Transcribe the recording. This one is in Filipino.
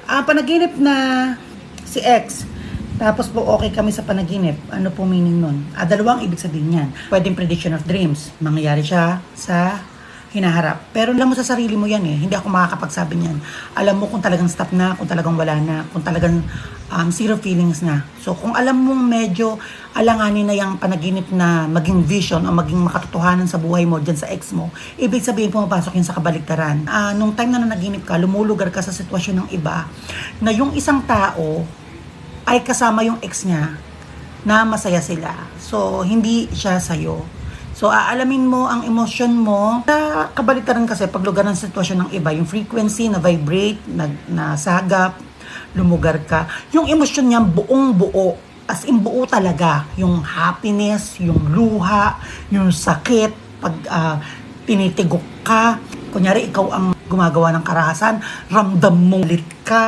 Panaginip na si ex, tapos po okay kami sa panaginip. Ano po meaning nun? Dalawang ibig sabihin yan. Pwedeng prediction of dreams. Mangyayari siya sa hinaharap. Pero alam mo sa sarili mo yan eh. Hindi ako makakapagsabi niyan. Alam mo kung talagang stop na, kung talagang wala na, kung talagang zero feelings na. So kung alam mong medyo alanganin na yung panaginip na maging vision o maging makatotohanan sa buhay mo dyan sa ex mo, ibig sabihin pumapasok yun sa kabaligtaran. Nung time na nanaginip ka, lumulugar ka sa sitwasyon ng iba, na yung isang tao ay kasama yung ex niya na masaya sila. So hindi siya sa'yo. So, aalamin mo ang emosyon mo. Sa kabaligtaran kasi, pag lugar ng sitwasyon ng iba, yung frequency na vibrate, na sagap, lumugar ka, yung emosyon niya buong buo, as in buo talaga, yung happiness, yung luha, yung sakit, pag tinitigok ka, kunyari ikaw ang gumagawa ng karahasan, ramdam mo ulit ka.